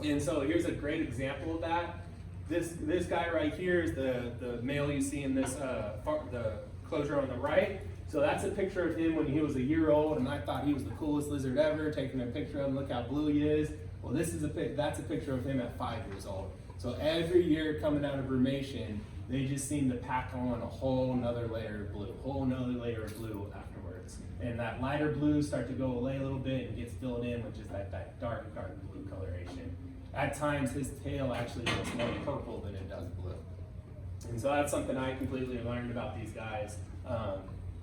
And so here's a great example of that. This guy right here is the male you see in this the closure on the right. So that's a picture of him when he was a year old, and I thought he was the coolest lizard ever, taking a picture of him, look how blue he is. Well, that's a picture of him at 5 years old. So every year coming out of brumation, they just seem to pack on a whole nother layer of blue, afterwards. And that lighter blue starts to go away a little bit and gets filled in with just that dark blue coloration. At times, his tail actually looks more purple than it does blue. And so that's something I completely learned about these guys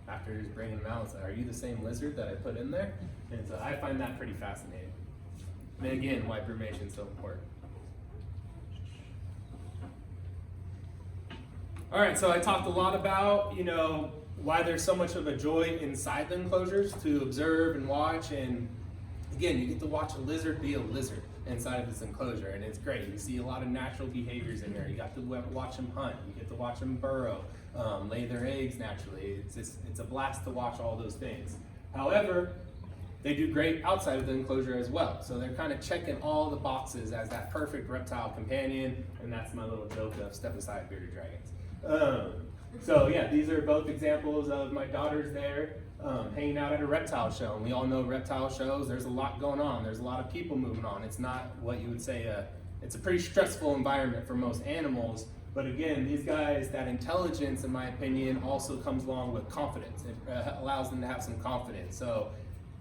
after just bringing them out. So, are you the same lizard that I put in there? And so I find that pretty fascinating. And again, why brumation is so important. All right, so I talked a lot about, why there's so much of a joy inside the enclosures to observe and watch. And again, you get to watch a lizard be a lizard inside of this enclosure, and it's great. You see a lot of natural behaviors in there. You got to watch them hunt. You get to watch them burrow, lay their eggs naturally. It's a blast to watch all those things. However, they do great outside of the enclosure as well. So they're kind of checking all the boxes as that perfect reptile companion, and that's my little joke of step aside, bearded dragons. So yeah, these are both examples of my daughters there hanging out at a reptile show. And we all know reptile shows, there's a lot going on. There's a lot of people moving on. It's not what you would say, it's a pretty stressful environment for most animals. But again, these guys, that intelligence, in my opinion, also comes along with confidence. It allows them to have some confidence. So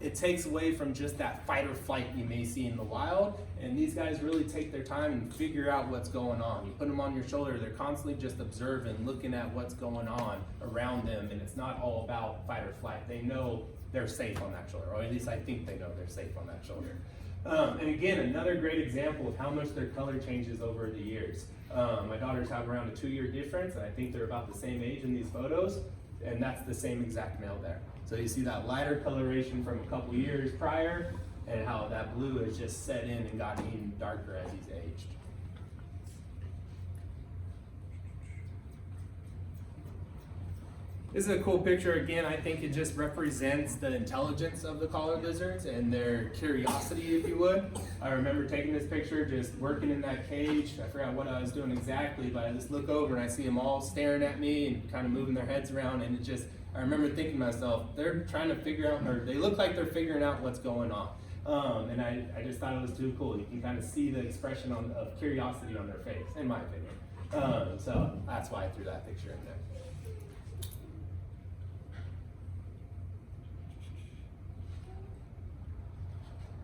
it takes away from just that fight or flight you may see in the wild, and these guys really take their time and figure out what's going on. You put them on your shoulder, they're constantly just observing, looking at what's going on around them, and it's not all about fight or flight. They know they're safe on that shoulder, or at least I think they know they're safe on that shoulder. And again, another great example of how much their color changes over the years. My daughters have around a 2-year difference, and I think they're about the same age in these photos, and that's the same exact male there. So you see that lighter coloration from a couple years prior, and how that blue has just set in and gotten even darker as he's aged. This is a cool picture. Again, I think it just represents the intelligence of the collared lizards and their curiosity, if you would. I remember taking this picture, just working in that cage. I forgot what I was doing exactly, but I just look over and I see them all staring at me and kind of moving their heads around, and I remember thinking to myself, they're trying to figure out, or they look like they're figuring out what's going on. And I just thought it was too cool. You can kind of see the expression of curiosity on their face, in my opinion. So that's why I threw that picture in there.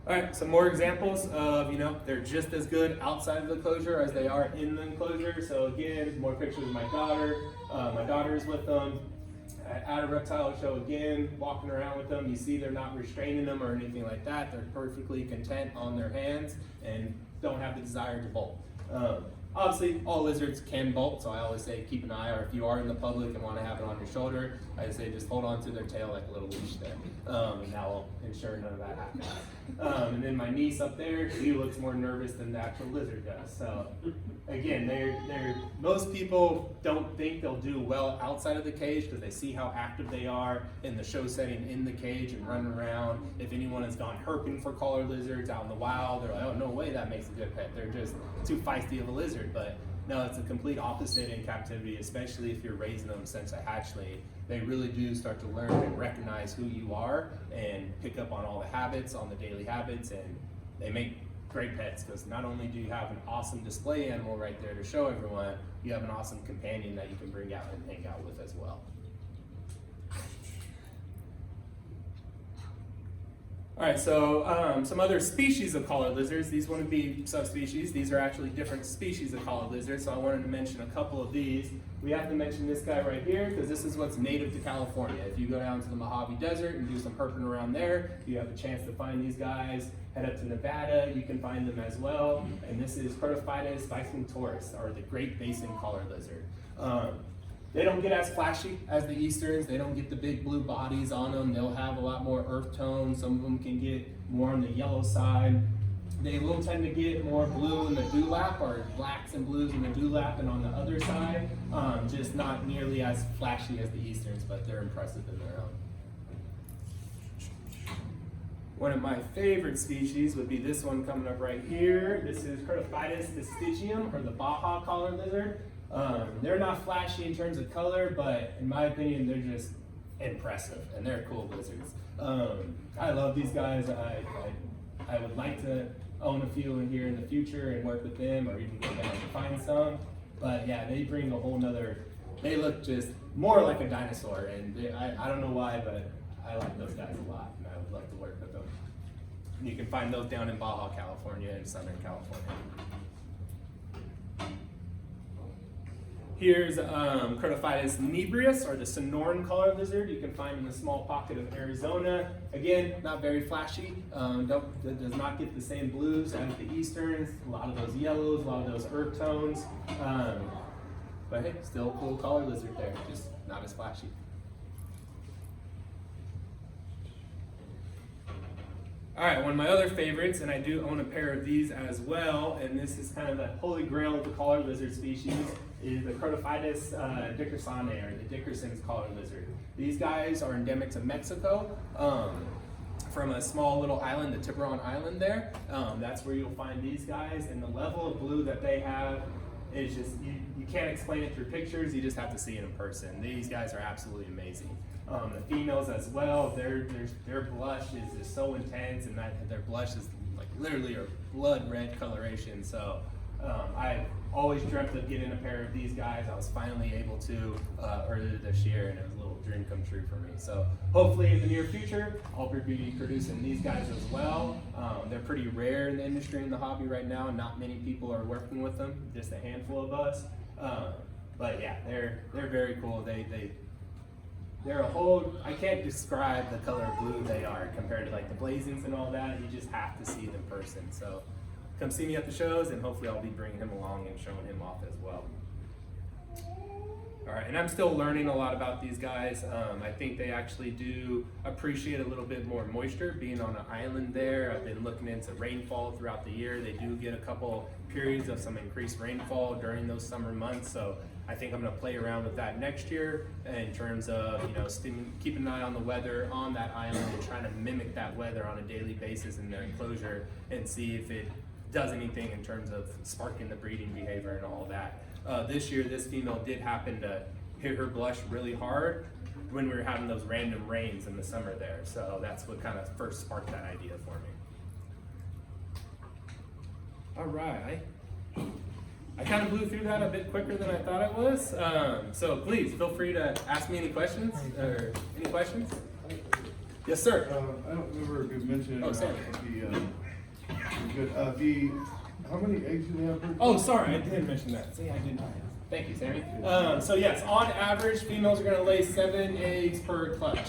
All right, some more examples of, they're just as good outside of the enclosure as they are in the enclosure. So again, more pictures of my daughter. My daughter's with them at a reptile show again, walking around with them. You see they're not restraining them or anything like that. They're perfectly content on their hands and don't have the desire to bolt. Obviously, all lizards can bolt, so I always say keep an eye, or if you are in the public and want to have it on your shoulder, I say just hold on to their tail like a little leash there, and that will ensure none of that happens. And then my niece up there, she looks more nervous than the actual lizard does. So again, most people don't think they'll do well outside of the cage because they see how active they are in the show setting in the cage and running around. If anyone has gone herping for collared lizards out in the wild, they're like, oh, no way that makes a good pet. They're just too feisty of a lizard. But No, it's the complete opposite in captivity, especially if you're raising them since a hatchling. They really do start to learn and recognize who you are and pick up on all the habits, on the daily habits, and they make great pets because not only do you have an awesome display animal right there to show everyone, you have an awesome companion that you can bring out and hang out with as well. All right, so some other species of collared lizards. These wouldn't be subspecies. These are actually different species of collared lizards, so I wanted to mention a couple of these. We have to mention this guy right here because this is what's native to California. If you go down to the Mojave Desert and do some herping around there, you have a chance to find these guys. Head up to Nevada, you can find them as well. And this is Tortoises bicentoris, or the Great Basin collared lizard. They don't get as flashy as the Easterns. They don't get the big blue bodies on them. They'll have a lot more earth tones. Some of them can get more on the yellow side. They will tend to get more blue in the dewlap, or blacks and blues in the dewlap and on the other side. Just not nearly as flashy as the Easterns, but they're impressive in their own. One of my favorite species would be this one coming up right here. This is Herpetological vestigium, or the Baja collared lizard. They're not flashy in terms of color, but in my opinion, they're just impressive, and they're cool lizards. I love these guys. I would like to own a few in here in the future and work with them, or even go down and find some. But yeah, they bring a whole nother, they look just more like a dinosaur, and I don't know why, but I like those guys a lot, and I would love to work with them. You can find those down in Baja, California, and Southern California. Here's Tortoises nibrius, or the Sonoran collared lizard. You can find in a small pocket of Arizona. Again, not very flashy. Does not get the same blues as the Easterns. A lot of those yellows, a lot of those earth tones. But hey, still a cool collared lizard there, just not as flashy. All right, one of my other favorites, and I do own a pair of these as well, and this is kind of the holy grail of the collared lizard species, is the Tortoises dickersoni, or the Dickerson's collared lizard. These guys are endemic to Mexico, from a small little island, the Tiburon Island there. That's where you'll find these guys, and the level of blue that they have is just, you can't explain it through pictures, you just have to see it in person. These guys are absolutely amazing. The females as well, their blush is just so intense, and their blush is like literally a blood red coloration. So I've always dreamt of getting a pair of these guys. I was finally able to earlier this year, and it was a little dream come true for me. So hopefully in the near future, I'll be producing these guys as well. They're pretty rare in the industry, in the hobby right now. Not many people are working with them, just a handful of us. But yeah, they're very cool. They're a whole, I can't describe the color of blue they are compared to like the blazings and all that. You just have to see them in person. So come see me at the shows, and hopefully I'll be bringing him along and showing him off as well. All right, and I'm still learning a lot about these guys. I think they actually do appreciate a little bit more moisture, being on an island there. I've been looking into rainfall throughout the year. They do get a couple periods of some increased rainfall during those summer months, so I think I'm gonna play around with that next year in terms of, keeping an eye on the weather on that island and trying to mimic that weather on a daily basis in their enclosure and see if it does anything in terms of sparking the breeding behavior and all that. This year, this female did happen to hit her blush really hard when we were having those random rains in the summer there. So that's what kind of first sparked that idea for me. All right. I kind of blew through that a bit quicker than I thought it was. So please feel free to ask me any questions. Any questions? Yes, sir. I don't remember if you mentioned how many eggs do they have per clutch? Oh, sorry, I did mention that. See, I didn't. Thank you, Sammy. So yes, on average, females are going to lay 7 eggs per clutch.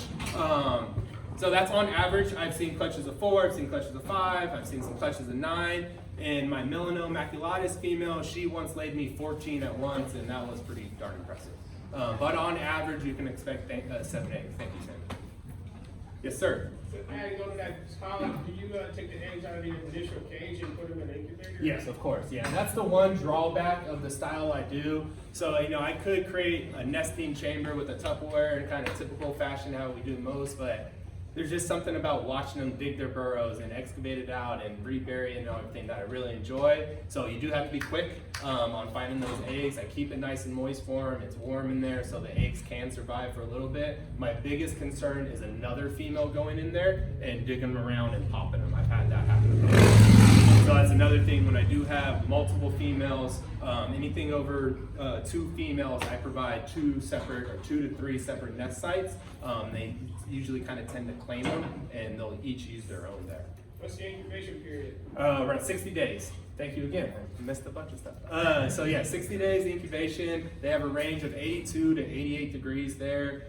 So that's on average. I've seen clutches of 4, I've seen clutches of 5, I've seen some clutches of 9. And my Melanoma maculatus female, she once laid me 14 at once, and that was pretty darn impressive. But on average, you can expect 7 eggs. Thank you, Sammy. Yes, sir. So I go to that colony, do you take the eggs out of the initial cage and put them in the incubator? Yes, of course. Yeah, that's the one drawback of the style I do. So, I could create a nesting chamber with a Tupperware in kind of typical fashion how we do most, but there's just something about watching them dig their burrows and excavate it out and rebury it and everything that I really enjoy. So you do have to be quick on finding those eggs. I keep it nice and moist for them. It's warm in there so the eggs can survive for a little bit. My biggest concern is another female going in there and digging them around and popping them. I've had that happen. So that's another thing. When I do have multiple females, anything over 2 females, I provide 2 to 3 separate nest sites. They usually kind of tend to claim them, and they'll each use their own there. What's the incubation period? Around 60 days. Thank you again. I missed a bunch of stuff. So yeah, 60 days incubation. They have a range of 82 to 88 degrees there.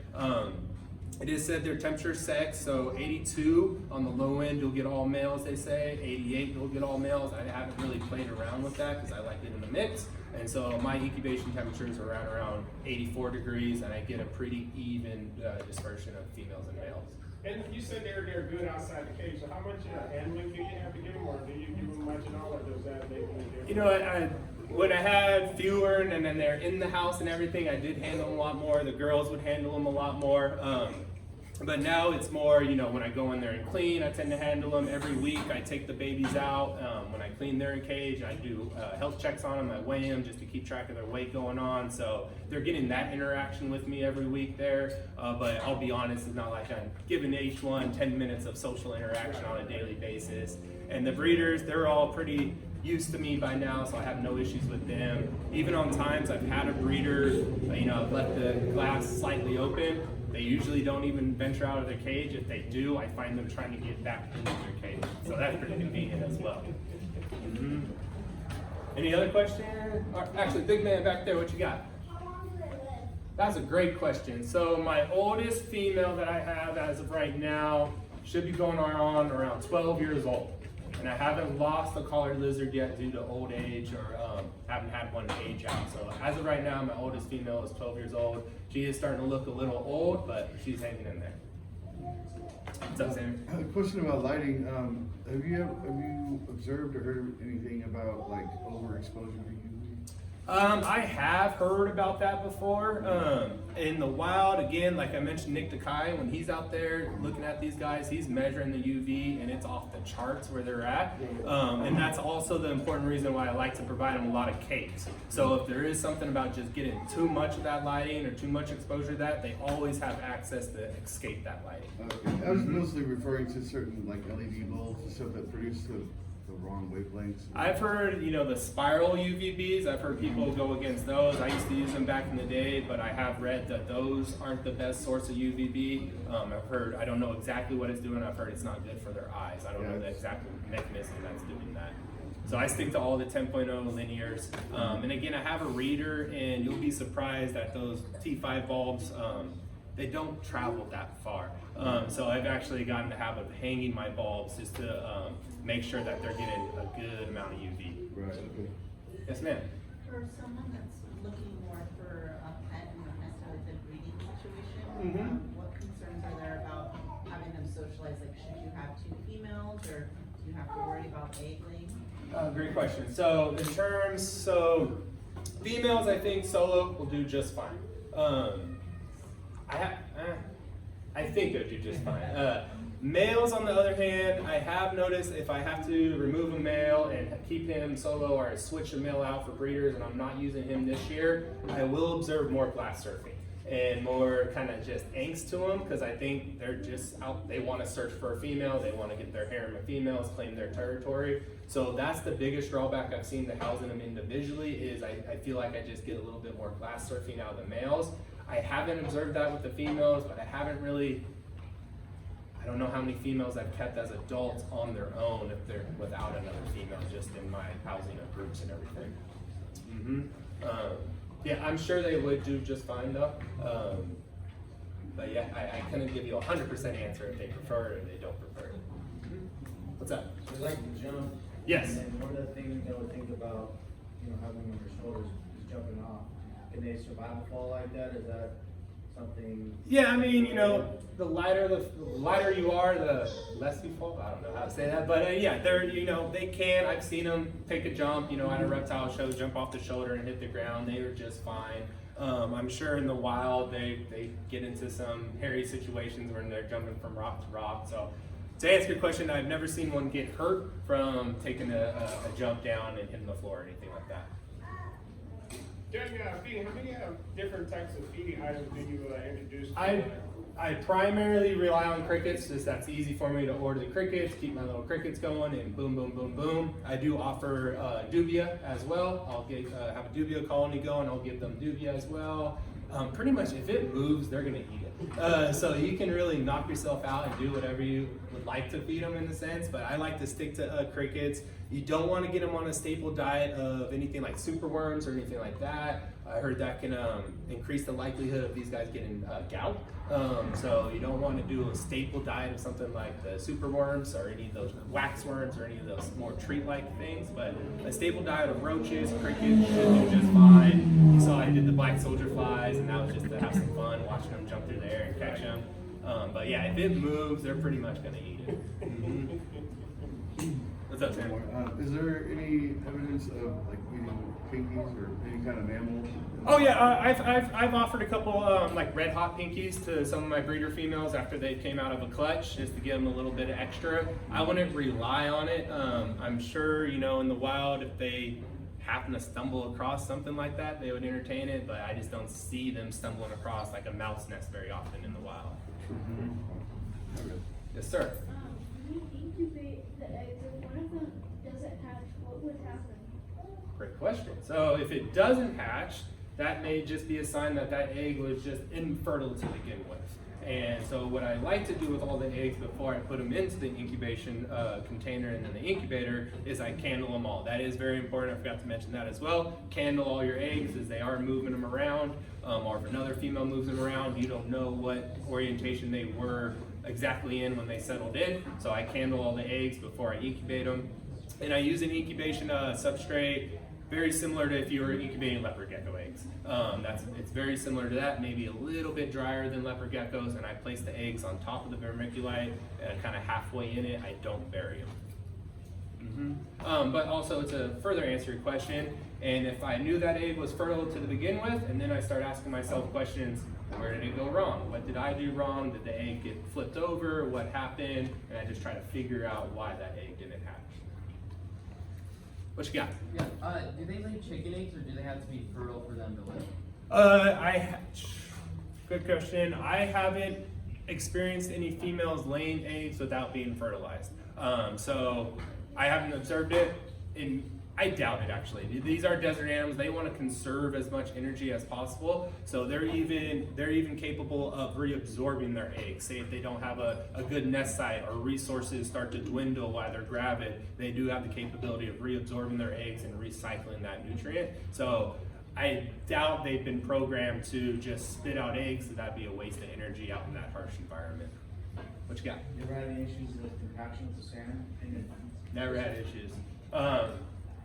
It is said their temperature sex, so 82 on the low end, you'll get all males, they say. 88, you'll get all males. I haven't really played around with that because I like it in the mix. And so my incubation temperatures are around 84 degrees, and I get a pretty even dispersion of females and males. And you said they're good outside the cage, so how much handling do you have to give them, or do you give them much at all, or does that make any difference? You know, when I had fewer and then they're in the house and everything, I did handle them a lot more. The girls would handle them a lot more. But now it's more, you know, when I go in there and clean, I tend to handle them every week. I take the babies out. When I clean their cage, I do health checks on them. I weigh them just to keep track of their weight going on. So they're getting that interaction with me every week there. But I'll be honest, it's not like I'm giving each one 10 minutes of social interaction on a daily basis. And the breeders, they're all pretty used to me by now, so I have no issues with them. Even on times I've had a breeder, you know, I've left the glass slightly open. They usually don't even venture out of their cage. If they do, I find them trying to get back into their cage. So that's pretty convenient as well. Mm-hmm. Any other questions? Actually, big man back there, what you got? How long do they live? That's a great question. So my oldest female that I have as of right now should be going on around 12 years old. And I haven't lost a collared lizard yet due to old age, or haven't had one age out. So as of right now, my oldest female is 12 years old. She is starting to look a little old, but she's hanging in there. What's up, Sammy? I have a question about lighting. Have you observed or heard anything about like overexposure to UV? I have heard about that before. In the wild, again, like I mentioned, Nick Takai, when he's out there looking at these guys, he's measuring the UV and it's off the charts where they're at. And that's also the important reason why I like to provide them a lot of capes. So if there is something about just getting too much of that lighting or too much exposure to that, they always have access to escape that lighting. Okay. I was mostly referring to certain like LED bulbs and stuff that produce the wrong wavelengths. I've heard, you know, the spiral UVBs, I've heard people go against those. I used to use them back in the day, but I have read that those aren't the best source of UVB. I've heard, I don't know exactly what it's doing. I've heard it's not good for their eyes. I don't know the exact mechanism that's doing that. So I stick to all the 10.0 linears. And again, I have a reader, and you'll be surprised that those T5 bulbs, they don't travel that far. So I've actually gotten the habit of hanging my bulbs just to make sure that they're getting a good amount of UV. Right. Okay. Yes, ma'am. For someone that's looking more for a pet and not necessarily the breeding situation, what concerns are there about having them socialize? Like, should you have 2 females, or do you have to worry about egg laying? Great question. So in terms, females, I think solo will do just fine. I think they'll do just fine. Males, on the other hand, I have noticed if I have to remove a male and keep him solo, or I switch a male out for breeders and I'm not using him this year, I will observe more glass surfing and more kind of just angst to them, because I think they're just out, they want to search for a female, they want to get their harem of females, claim their territory. So that's the biggest drawback I've seen to housing them individually, is I feel like I just get a little bit more glass surfing out of the males. I haven't observed that with the females, but I haven't really, I don't know how many females I've kept as adults on their own if they're without another female, just in my housing of groups and everything. Yeah, I'm sure they would do just fine though. But yeah, I couldn't give you a 100% answer if they prefer it or they don't prefer it. What's up? They like to jump. Yes. And then one of the things I would think about, you know, having them on their shoulders is jumping off. Can they survive a fall like that? Is that something? Yeah, I mean, you know, the lighter you are, the less you fall. I don't know how to say that, but yeah, they're, you know, they can. I've seen them take a jump, you know, at a reptile show, jump off the shoulder and hit the ground. They are just fine. I'm sure in the wild they get into some hairy situations when they're jumping from rock to rock. So to answer your question, I've never seen one get hurt from taking a jump down and hitting the floor or anything like that. During feeding, how many different types of feeding items do you introduce? To I primarily rely on crickets, just that's easy for me to order the crickets, keep my little crickets going, and boom, boom, boom, boom. I do offer dubia as well. I'll have a dubia colony going, I'll give them dubia as well. Pretty much if it moves, they're gonna eat it. So you can really knock yourself out and do whatever you would like to feed them in a sense, but I like to stick to crickets. You don't want to get them on a staple diet of anything like superworms or anything like that. I heard that can increase the likelihood of these guys getting gout. So you don't want to do a staple diet of something like the superworms or any of those waxworms or any of those more treat-like things. But a staple diet of roaches, crickets should do just fine. So I did the black soldier flies, and that was just to have some fun watching them jump through the air and catch them. But yeah, if it moves, they're pretty much going to eat it. Mm-hmm. What's up, Sam? Is there any evidence of like eating pinkies or any kind of mammal? Oh yeah, I've offered a couple like red hot pinkies to some of my breeder females after they came out of a clutch, just to give them a little bit of extra. I wouldn't rely on it. I'm sure in the wild if they happen to stumble across something like that, they would entertain it, but I just don't see them stumbling across like a mouse nest very often in the wild. Mm-hmm. Yes, sir. When you incubate the eggs, if one of them doesn't hatch, what would happen? Great question. So if it doesn't hatch, that may just be a sign that that egg was just infertile to begin with. And so what I like to do with all the eggs before I put them into the incubation container and then the incubator is I candle them all. That is very important. I forgot to mention that as well. Candle all your eggs as they are moving them around. Or if another female moves them around, you don't know what orientation they were exactly in when they settled in. So I candle all the eggs before I incubate them. And I use an incubation substrate very similar to if you were incubating leopard gecko eggs. It's very similar to that, maybe a little bit drier than leopard geckos, and I place the eggs on top of the vermiculite, kind of halfway in it. I don't bury them. But also to further answer your question, and if I knew that egg was fertile to begin with, and then I start asking myself questions, where did it go wrong? What did I do wrong? Did the egg get flipped over? What happened? And I just try to figure out why that egg didn't hatch. What you got? Yeah, do they lay chicken eggs or do they have to be fertile for them to live? Good question. I haven't experienced any females laying eggs without being fertilized. So I haven't observed it, and I doubt it actually. These are desert animals. They want to conserve as much energy as possible. So they're even capable of reabsorbing their eggs. Say if they don't have a good nest site or resources start to dwindle while they're gravid, they do have the capability of reabsorbing their eggs and recycling that nutrient. So I doubt they've been programmed to just spit out eggs, so that'd be a waste of energy out in that harsh environment. What you got? You ever had any issues with compaction with the salmon? Never had issues.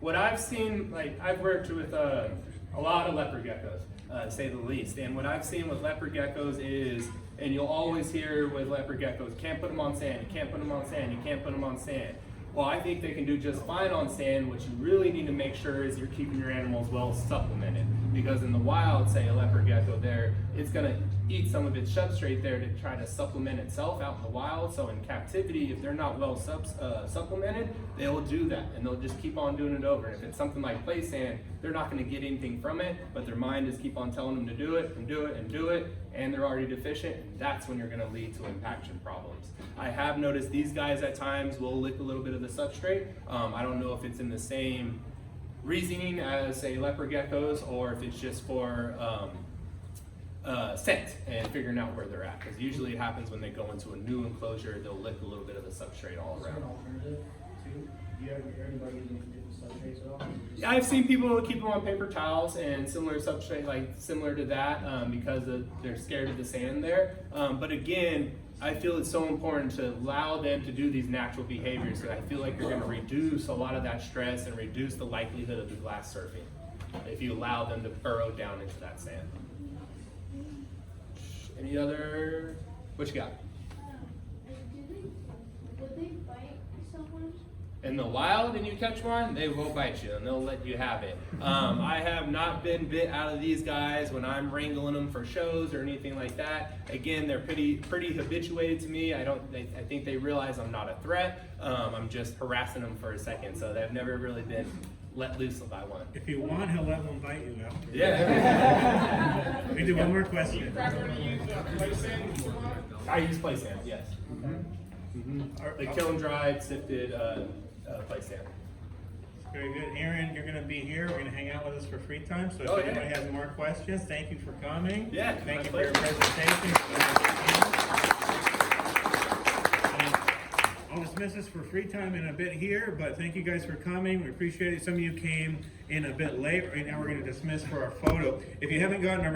What I've seen, like I've worked with a lot of leopard geckos, to say the least. And what I've seen with leopard geckos is, and you'll always hear with leopard geckos, you can't put them on sand, you can't put them on sand, you can't put them on sand. Well, I think they can do just fine on sand. What you really need to make sure is you're keeping your animals well supplemented. Because in the wild, say a leopard gecko there, it's gonna eat some of its substrate there to try to supplement itself out in the wild. So in captivity, if they're not well supplemented, they'll do that and they'll just keep on doing it over. And if it's something like play sand, they're not gonna get anything from it, but their mind is keep on telling them to do it and do it and do it, and they're already deficient. And that's when you're gonna lead to impaction problems. I have noticed these guys at times will lick a little bit of the substrate. I don't know if it's in the same reasoning as say leopard geckos or if it's just for scent and figuring out where they're at. Because usually it happens when they go into a new enclosure, they'll lick a little bit of the substrate all Is there an around. alternative too? Do you ever hear anybody using different substrates at all? Yeah, I've seen people keep them on paper towels and similar substrate, like similar to that, because they're scared of the sand there. But again, I feel it's so important to allow them to do these natural behaviors, because I feel like you're going to reduce a lot of that stress and reduce the likelihood of the glass surfing if you allow them to burrow down into that sand. Any other? What you got? Would they bite someone? in the wild and you catch one, they will bite you and they'll let you have it. I have not been bit out of these guys when I'm wrangling them for shows or anything like that. Again, they're pretty habituated to me. I think they realize I'm not a threat. I'm just harassing them for a second, so they've never really been let loose by one. If you want, he'll let one bite you after. Yeah. We do one more question. Play sand for a lot? I use play sand, yes. They kiln dried, sifted play sand. Very good. Aaron, you're gonna be here. We're gonna hang out with us for free time. So if Oh, yeah. anybody has more questions, thank you for coming. Yeah, Thank my you for your pleasure. presentation. I'll dismiss us for free time in a bit here, but thank you guys for coming. We appreciate it. Some of you came in a bit late. Right now we're gonna dismiss for our photo. If you haven't gotten around